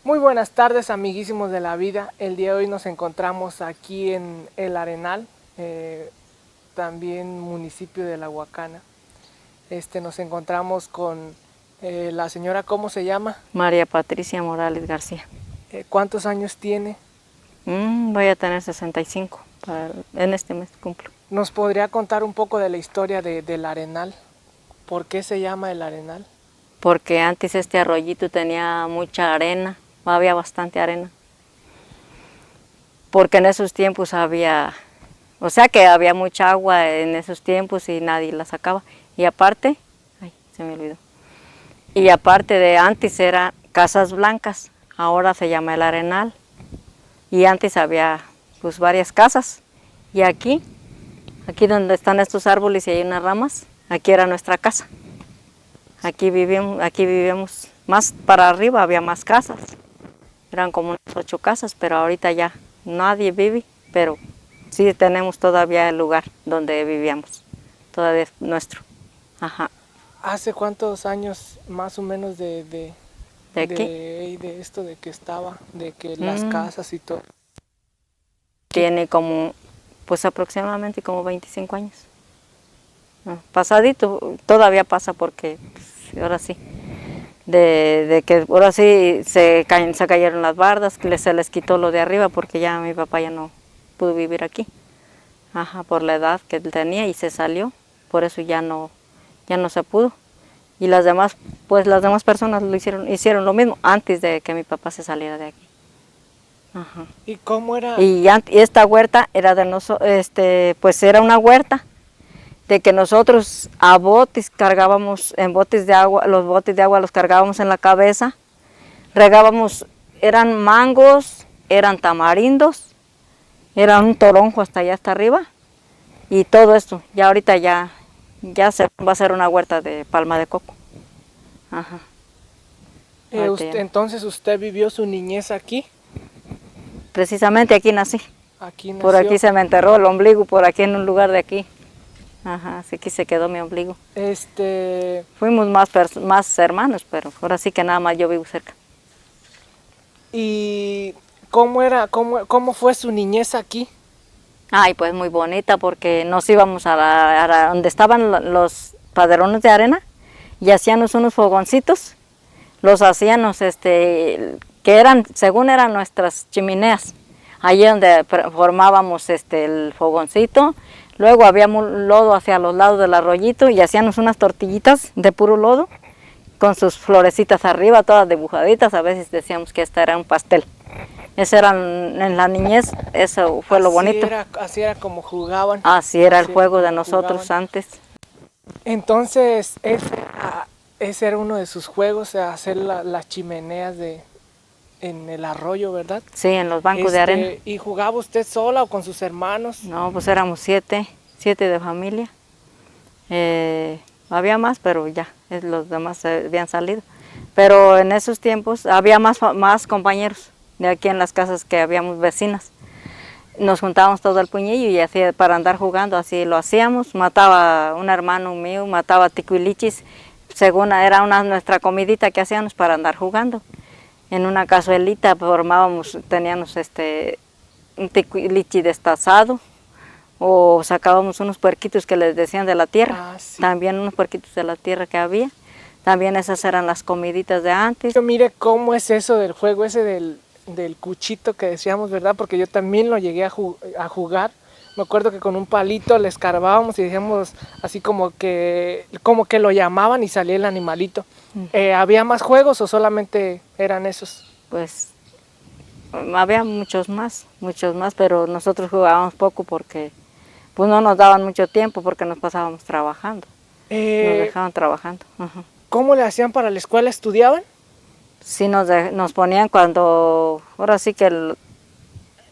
Muy buenas tardes, amiguísimos de la vida. El día de hoy nos encontramos aquí en El Arenal, también municipio de La Huacana. Nos encontramos con la señora, ¿cómo se llama? María Patricia Morales García. ¿Cuántos años tiene? Voy a tener 65, en este mes cumplo. ¿Nos podría contar un poco de la historia del Arenal? ¿Por qué se llama El Arenal? Porque antes este arroyito tenía mucha arena, había bastante arena. Porque en esos tiempos había mucha agua en esos tiempos y nadie la sacaba. Y aparte, se me olvidó. Y aparte de antes eran casas blancas, ahora se llama El Arenal. Y antes había pues varias casas. Y aquí donde están estos árboles y hay unas ramas, aquí era nuestra casa. Aquí vivíamos, más para arriba había más casas. Eran como unas 8 casas, pero ahorita ya nadie vive, pero sí tenemos todavía el lugar donde vivíamos. Todavía es nuestro. Ajá. ¿Hace cuántos años más o menos ¿De aquí? de esto de que estaba, de que las casas y todo? Tiene como, pues aproximadamente como 25 años. Pasadito, todavía pasa porque pues, ahora sí. De que ahora sí se cayeron las bardas, que se les quitó lo de arriba porque ya mi papá ya no pudo vivir aquí. Ajá, por la edad que él tenía y se salió, por eso ya no se pudo. Y las demás personas hicieron lo mismo antes de que mi papá se saliera de aquí. Ajá. ¿Y cómo era? Y esta huerta era de nosotros, pues era una huerta de que nosotros a botes cargábamos en botes de agua, los botes de agua los cargábamos en la cabeza, regábamos, eran mangos, eran tamarindos, era un toronjo hasta allá hasta arriba y todo esto. Ya ahorita ya se va a hacer una huerta de palma de coco. Ajá. Entonces usted vivió su niñez aquí. Precisamente aquí nací. Aquí nació. Por aquí se me enterró el ombligo, por aquí en un lugar de aquí. Ajá, así aquí se quedó mi ombligo. Fuimos más hermanos, pero ahora sí que nada más yo vivo cerca. ¿Y cómo fue su niñez aquí? Ay, pues muy bonita porque nos íbamos a donde estaban los paderones de arena y hacíamos unos fogoncitos. Los hacíamos, que eran, según eran nuestras chimeneas. Allí donde formábamos el fogoncito. Luego había lodo hacia los lados del arroyito y hacíamos unas tortillitas de puro lodo con sus florecitas arriba, todas dibujaditas. A veces decíamos que esta era un pastel. Eso era en la niñez, eso fue lo bonito. Así era como jugaban. Así era el juego de nosotros antes. Entonces, ese era uno de sus juegos, hacer las chimeneas en el arroyo, ¿verdad? Sí, en los bancos de arena. ¿Y jugaba usted sola o con sus hermanos? No, pues éramos 7 de familia. Había más, pero ya, los demás habían salido. Pero en esos tiempos había más compañeros de aquí en las casas que habíamos vecinas. Nos juntábamos todo el puñillo y así para andar jugando, así lo hacíamos. Mataba un hermano mío, mataba ticuilichis, según era nuestra comidita que hacíamos para andar jugando. En una cazuelita teníamos un ticuilichi destazado, o sacábamos unos puerquitos que les decían de la tierra, sí. También unos puerquitos de la tierra que había. También esas eran las comiditas de antes. Mire cómo es eso del juego ese del cuchito que decíamos, ¿verdad? Porque yo también lo llegué a jugar. Me acuerdo que con un palito le escarbábamos y decíamos así como que lo llamaban y salía el animalito. ¿Había más juegos o solamente eran esos? Pues había muchos más, pero nosotros jugábamos poco porque pues no nos daban mucho tiempo porque nos pasábamos trabajando. Nos dejaban trabajando. Ajá. ¿Cómo le hacían para la escuela? ¿Estudiaban? Sí, nos ponían ahora sí que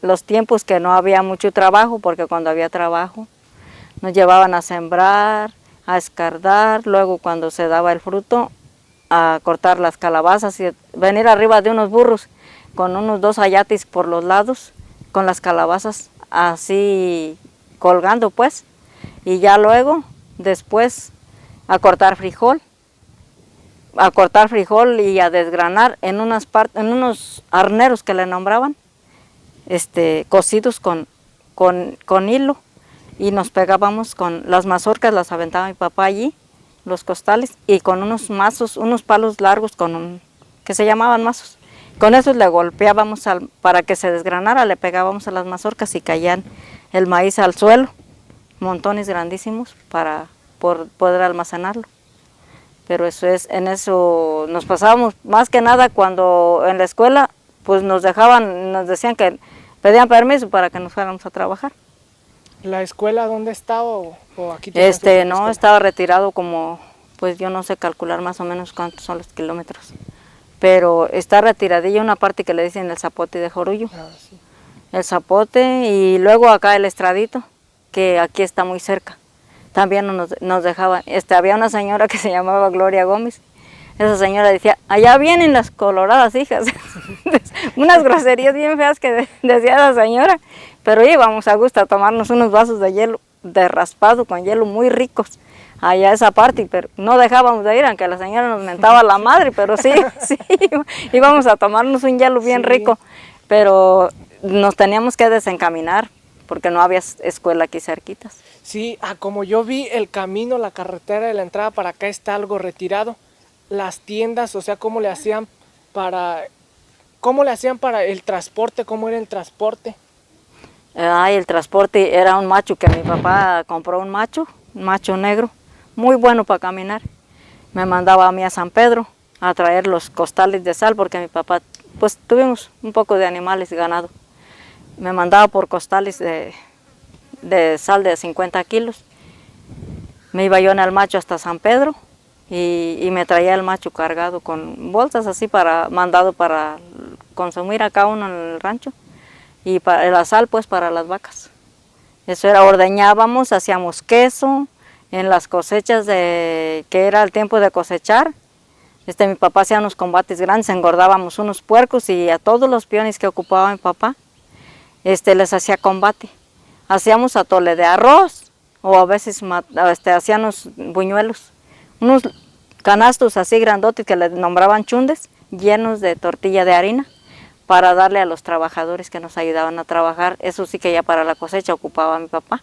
los tiempos que no había mucho trabajo, porque cuando había trabajo nos llevaban a sembrar, a escardar, luego cuando se daba el fruto, a cortar las calabazas y venir arriba de unos burros con unos 2 ayates por los lados, con las calabazas así colgando pues, y ya luego, después, a cortar frijol. a cortar frijol y a desgranar en en unos arneros que le nombraban, cosidos con hilo, y nos pegábamos con las mazorcas, las aventaba mi papá allí, los costales, y con unos mazos, unos palos largos que se llamaban mazos. Con esos le golpeábamos para que se desgranara, le pegábamos a las mazorcas y caían el maíz al suelo, montones grandísimos para poder almacenarlo. Pero en eso nos pasábamos más que nada cuando en la escuela pues nos decían que pedían permiso para que nos fuéramos a trabajar. ¿La escuela dónde estaba o aquí? No, estaba retirado como, pues yo no sé calcular más o menos cuántos son los kilómetros, pero está retiradilla una parte que le dicen el Zapote de Jorullo. Ah, sí. El Zapote, y luego acá el Estradito, que aquí está muy cerca. También nos dejaban, había una señora que se llamaba Gloria Gómez. Esa señora decía, allá vienen las coloradas hijas. Unas groserías bien feas que decía esa señora, pero íbamos a gusto a tomarnos unos vasos de hielo, de raspado con hielo muy ricos, allá esa parte, pero no dejábamos de ir, aunque la señora nos mentaba la madre, pero sí, íbamos a tomarnos un hielo bien rico, pero nos teníamos que desencaminar, porque no había escuela aquí cerquitas. Sí, como yo vi el camino, la carretera de la entrada para acá está algo retirado. Las tiendas, o sea, ¿cómo le hacían para el transporte? ¿Cómo era el transporte? El transporte era un macho que mi papá compró, un macho negro, muy bueno para caminar. Me mandaba a mí a San Pedro a traer los costales de sal, porque mi papá, pues tuvimos un poco de animales y ganado. Me mandaba por costales de sal de 50 kilos. Me iba yo en el macho hasta San Pedro y me traía el macho cargado con bolsas así mandado para consumir acá uno en el rancho, y para la sal pues para las vacas. Eso era, ordeñábamos, hacíamos queso en las cosechas que era el tiempo de cosechar. Mi papá hacía unos combates grandes, engordábamos unos puercos y a todos los peones que ocupaba mi papá les hacía combate. Hacíamos atole de arroz, o a veces hacíamos buñuelos, unos canastos así grandotes que le nombraban chundes, llenos de tortilla de harina, para darle a los trabajadores que nos ayudaban a trabajar. Eso sí que ya para la cosecha ocupaba mi papá.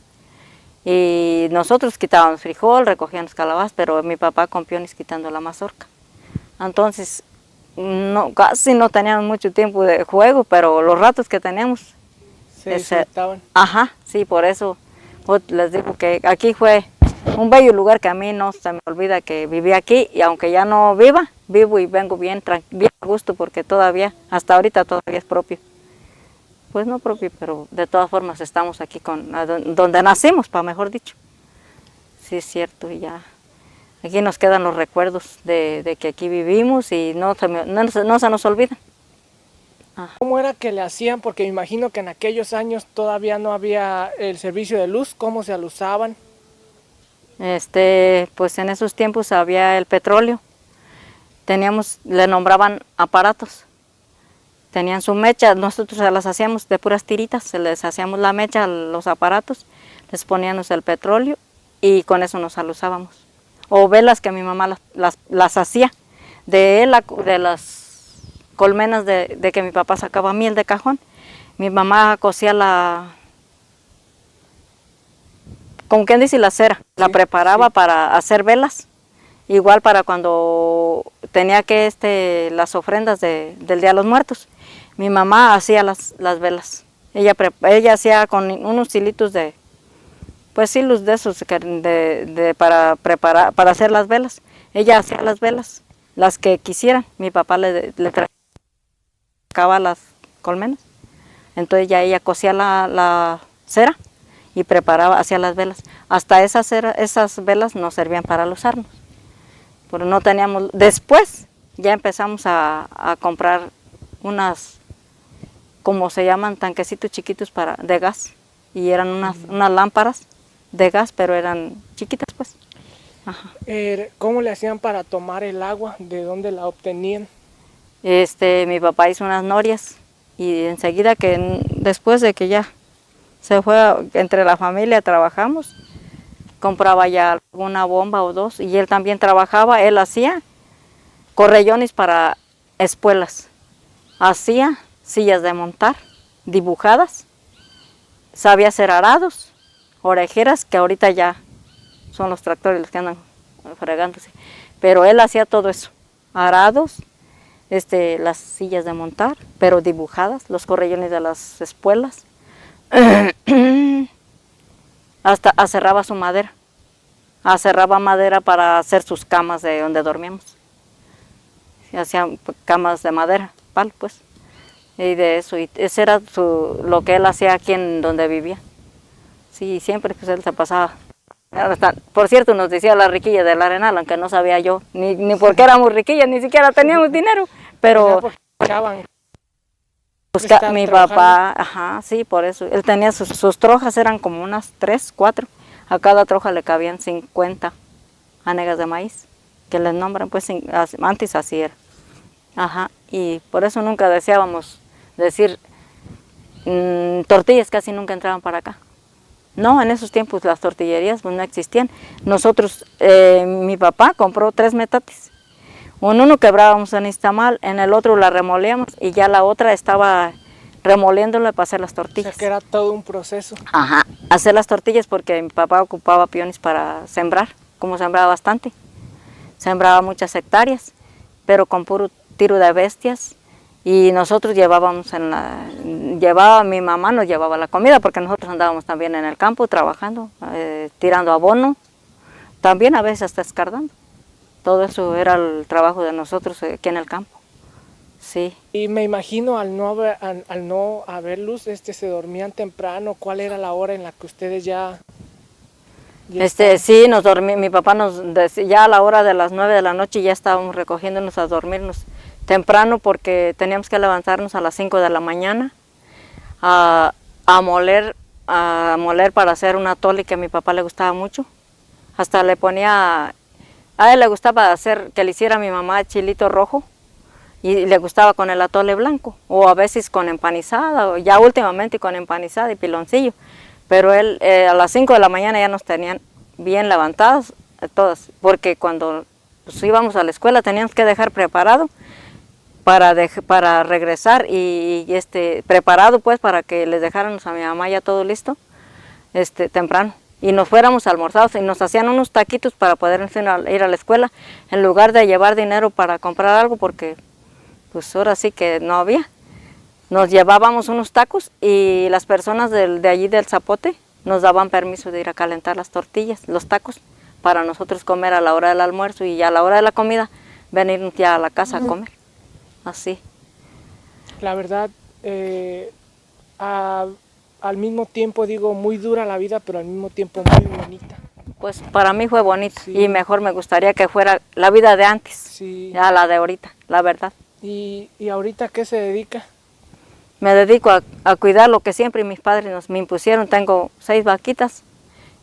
Y nosotros quitábamos frijol, recogíamos calabazas, pero mi papá con peones quitando la mazorca. Entonces, casi no teníamos mucho tiempo de juego, pero los ratos que teníamos se disfrutaban. Ajá, sí, por eso les digo que aquí fue un bello lugar que a mí no se me olvida que viví aquí, y aunque ya no vivo y vengo bien a gusto, porque todavía, hasta ahorita todavía es propio. Pues no propio, pero de todas formas estamos aquí donde nacimos, mejor dicho. Sí, es cierto, y ya aquí nos quedan los recuerdos de que aquí vivimos y no se nos olvidan. ¿Cómo era que le hacían? Porque me imagino que en aquellos años todavía no había el servicio de luz. ¿Cómo se alusaban? Pues en esos tiempos había el petróleo. Le nombraban aparatos. Tenían su mecha, nosotros se las hacíamos de puras tiritas, les hacíamos la mecha a los aparatos, les poníamos el petróleo y con eso nos alusábamos. O velas que mi mamá las hacía de las colmenas de que mi papá sacaba miel de cajón. Mi mamá cosía como quien dice, la cera, la preparaba para hacer velas, igual para cuando tenía que las ofrendas del Día de los Muertos. Mi mamá hacía las velas. Ella hacía con unos hilitos pues hilos de esos para preparar, para hacer las velas. Ella hacía las velas, las que quisieran. Mi papá le sacaba las colmenas. Entonces ya ella cosía la cera y hacía las velas. Hasta esas velas nos servían para los hornos. Pero no teníamos. Después ya empezamos a comprar unas, como se llaman, tanquecitos chiquitos de gas, y eran unas lámparas de gas, pero eran chiquitas pues. Ajá. ¿Cómo le hacían para tomar el agua? ¿De dónde la obtenían? Mi papá hizo unas norias, y enseguida después de que ya se fue entre la familia, trabajamos, compraba ya una bomba o dos, y él también trabajaba, él hacía, correllones para espuelas. Hacía sillas de montar, dibujadas. Sabía hacer arados, orejeras, que ahorita ya son los tractores los que andan fregándose. Pero él hacía todo eso, arados, las sillas de montar, pero dibujadas, los correllones de las espuelas. Hasta aserraba su madera. Aserraba madera para hacer sus camas de donde dormíamos. Hacían camas de madera, palo pues. Y de eso, y ese era lo que él hacía aquí en donde vivía. Sí, siempre pues él se pasaba. Por cierto, nos decía la riquilla del Arenal, aunque no sabía yo, ni por qué éramos riquillas, ni siquiera teníamos dinero, pero mi papá, ajá, sí, por eso, él tenía sus trojas, eran como unas 3, 4, a cada troja le cabían 50 hanegas de maíz, que les nombran, pues antes así era, ajá, y por eso nunca deseábamos decir, tortillas casi nunca entraban para acá. No, en esos tiempos las tortillerías pues, no existían. Nosotros, mi papá compró 3 metates. En uno quebrábamos en Iztamal, en el otro la remolíamos y ya la otra estaba remoliéndola para hacer las tortillas. O sea que era todo un proceso. Ajá, hacer las tortillas porque mi papá ocupaba peones para sembrar, como sembraba bastante. Sembraba muchas hectáreas, pero con puro tiro de bestias. Y nosotros llevábamos mi mamá nos llevaba la comida porque nosotros andábamos también en el campo trabajando, tirando abono, también a veces hasta escardando. Todo eso era el trabajo de nosotros aquí en el campo, sí. Y me imagino al no haber luz, se dormían temprano. ¿Cuál era la hora en la que ustedes ya sí, mi papá nos decía, ya a la hora de las 9 de la noche ya estábamos recogiéndonos a dormirnos temprano porque teníamos que levantarnos a las 5 de la mañana a moler para hacer un atole que a mi papá le gustaba mucho. Hasta le ponía, a él le gustaba hacer que le hiciera a mi mamá chilito rojo y le gustaba con el atole blanco o a veces con empanizada o ya últimamente con empanizada y piloncillo. Pero él a las 5 de la mañana ya nos tenían bien levantadas todas porque cuando pues, íbamos a la escuela teníamos que dejar preparado para regresar y preparado pues para que les dejáramos a mi mamá ya todo listo temprano y nos fuéramos almorzados y nos hacían unos taquitos para poder ir a la escuela en lugar de llevar dinero para comprar algo porque pues ahora sí que no había. Nos llevábamos unos tacos y las personas de allí del Zapote nos daban permiso de ir a calentar las tortillas, los tacos, para nosotros comer a la hora del almuerzo y a la hora de la comida venirnos ya a la casa a comer. Así. La verdad, al mismo tiempo digo muy dura la vida, pero al mismo tiempo muy bonita. Pues para mí fue bonita sí. Y mejor me gustaría que fuera la vida de antes, sí. A la de ahorita, la verdad. ¿Y ahorita qué se dedica? Me dedico a cuidar lo que siempre mis padres me impusieron. Tengo 6 vaquitas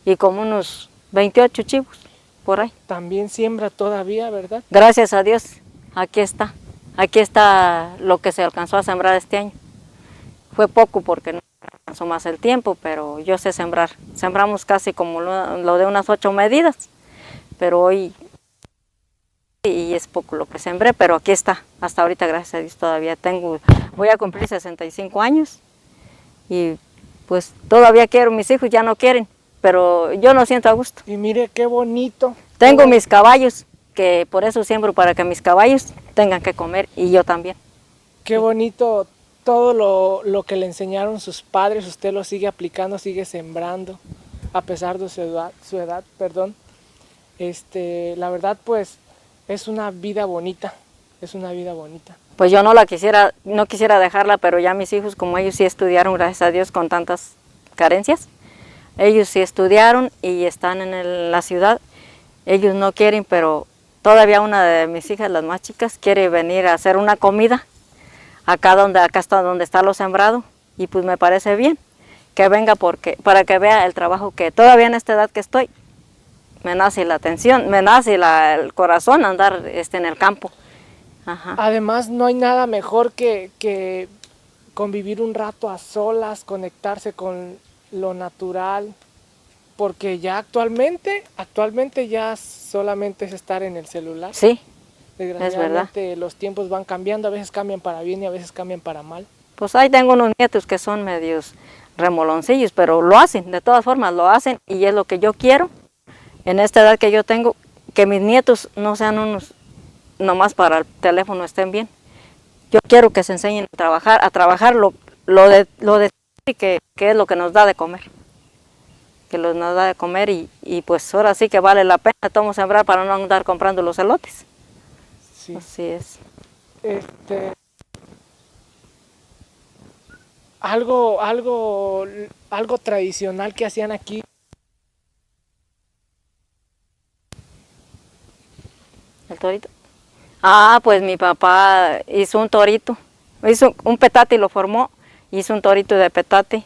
y como unos 28 chivos por ahí. También siembra todavía, ¿verdad? Gracias a Dios, aquí está. Aquí está lo que se alcanzó a sembrar este año. Fue poco porque no alcanzó más el tiempo, pero yo sé sembrar. Sembramos casi como lo de unas 8 medidas, pero hoy y es poco lo que sembré, pero aquí está. Hasta ahorita, gracias a Dios, todavía voy a cumplir 65 años y pues todavía quiero, mis hijos ya no quieren, pero yo no siento a gusto. Y mire qué bonito. Tengo mis caballos, que por eso siembro para que mis caballos tengan que comer y yo también. Qué bonito todo lo que le enseñaron sus padres, usted lo sigue aplicando, sigue sembrando, a pesar de su edad, perdón. La verdad pues es una vida bonita, es una vida bonita. Pues yo no quisiera dejarla, pero ya mis hijos, como ellos sí estudiaron, gracias a Dios, con tantas carencias, ellos sí estudiaron y están en la ciudad, ellos no quieren, pero todavía una de mis hijas, las más chicas, quiere venir a hacer una comida acá está donde está lo sembrado y pues me parece bien que venga para que vea el trabajo que todavía en esta edad que estoy me nace la atención, me nace el corazón andar en el campo. Ajá. Además no hay nada mejor que convivir un rato a solas, conectarse con lo natural, porque ya actualmente ya solamente es estar en el celular. Sí. Desgraciadamente los tiempos van cambiando, a veces cambian para bien y a veces cambian para mal. Pues ahí tengo unos nietos que son medios remoloncillos, pero lo hacen, de todas formas lo hacen, y es lo que yo quiero en esta edad que yo tengo, que mis nietos no sean unos nomás para el teléfono, estén bien. Yo quiero que se enseñen a trabajar lo de que es lo que nos da de comer. Que nos da de comer y pues ahora sí que vale la pena todo sembrar para no andar comprando los elotes. Sí. Así es. Algo tradicional que hacían aquí. ¿El torito? Ah, pues mi papá hizo un torito, hizo un petate y lo formó, hizo un torito de petate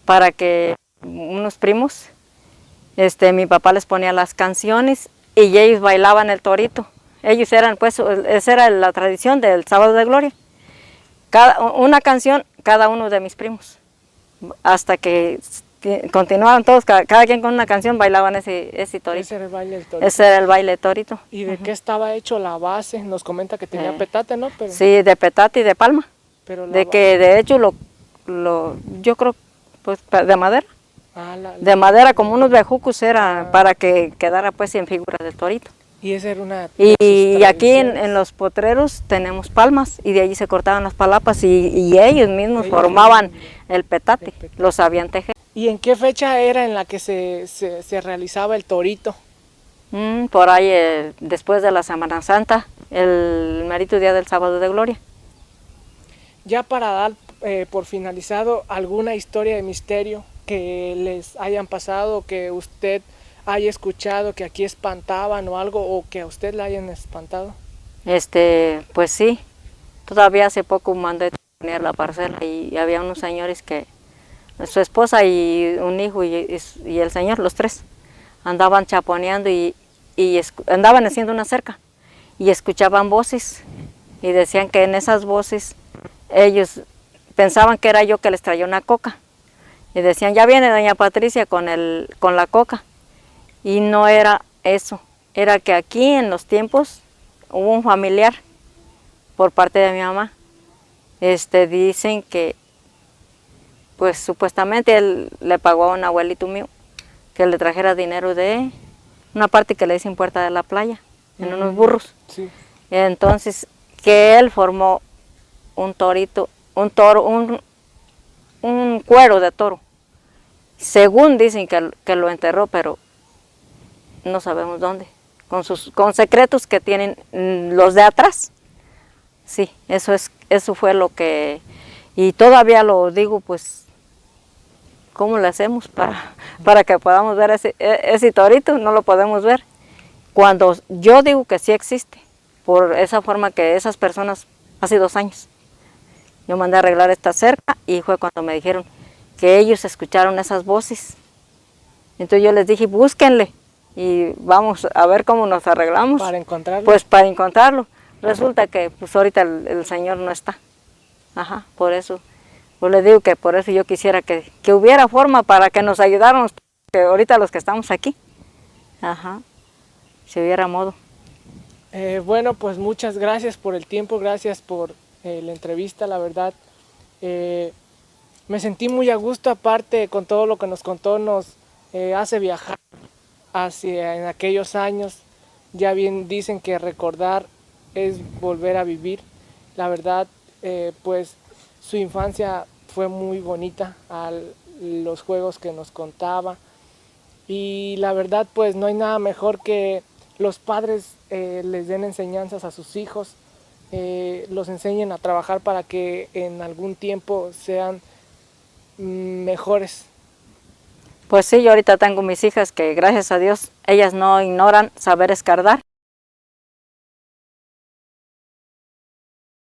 para que unos primos, mi papá les ponía las canciones y ellos bailaban el torito. Ellos eran, pues, esa era la tradición del Sábado de Gloria. Una canción, cada uno de mis primos, hasta que continuaban todos, cada quien con una canción bailaban ese torito. Ese era el baile del torito. Ese era el baile torito. ¿Y de qué estaba hecho la base? Nos comenta que tenía petate, ¿no? Pero, sí, de petate y de palma. Pero que de hecho yo creo pues de madera. De madera, como unos bejucos era para que quedara pues en figura del torito. Y esa era una y aquí en los potreros tenemos palmas y de allí se cortaban las palapas y ellos mismos formaban el petate, lo sabían tejer. ¿Y en qué fecha era en la que se realizaba el torito? Por ahí después de la Semana Santa, el merito día del Sábado de Gloria. Ya para dar por finalizado, ¿alguna historia de misterio que les hayan pasado, que usted haya escuchado, que aquí espantaban o algo, o que a usted le hayan espantado? Pues sí, todavía hace poco mandé tener la parcela y había unos señores que, su esposa y un hijo y el señor, los tres, andaban chaponeando y andaban haciendo una cerca y escuchaban voces y decían que en esas voces ellos pensaban que era yo que les traía una coca y decían, ya viene doña Patricia con la coca, y no era eso, era que aquí en los tiempos hubo un familiar por parte de mi mamá, dicen que pues supuestamente él le pagó a un abuelito mío que le trajera dinero de una parte que le dicen Puerta de la Playa, en unos burros. Sí. Entonces, que él formó un torito, un toro, un cuero de toro. Según dicen que lo enterró, pero no sabemos dónde. Con secretos que tienen los de atrás. Sí, eso fue lo que... Y todavía lo digo, pues, ¿cómo le hacemos para que podamos ver ese torito? No lo podemos ver. Cuando yo digo que sí existe, por esa forma que esas personas, hace 2 años, yo mandé a arreglar esta cerca y fue cuando me dijeron que ellos escucharon esas voces. Entonces yo les dije, búsquenle y vamos a ver cómo nos arreglamos. ¿Para encontrarlo? Pues para encontrarlo. Resulta que pues ahorita el señor no está. Ajá, por eso. Pues les digo que por eso yo quisiera que hubiera forma para que nos ayudaran, que ahorita los que estamos aquí. Ajá, si hubiera modo. Bueno, pues muchas gracias por el tiempo, gracias por la entrevista, la verdad. Me sentí muy a gusto, aparte con todo lo que nos contó, nos hace viajar hacia en aquellos años. Ya bien dicen que recordar es volver a vivir. La verdad, pues su infancia fue muy bonita, los juegos que nos contaba. Y la verdad, pues no hay nada mejor que los padres les den enseñanzas a sus hijos, los enseñen a trabajar para que en algún tiempo sean mejores. Pues sí, yo ahorita tengo mis hijas que gracias a Dios, ellas no ignoran saber escardar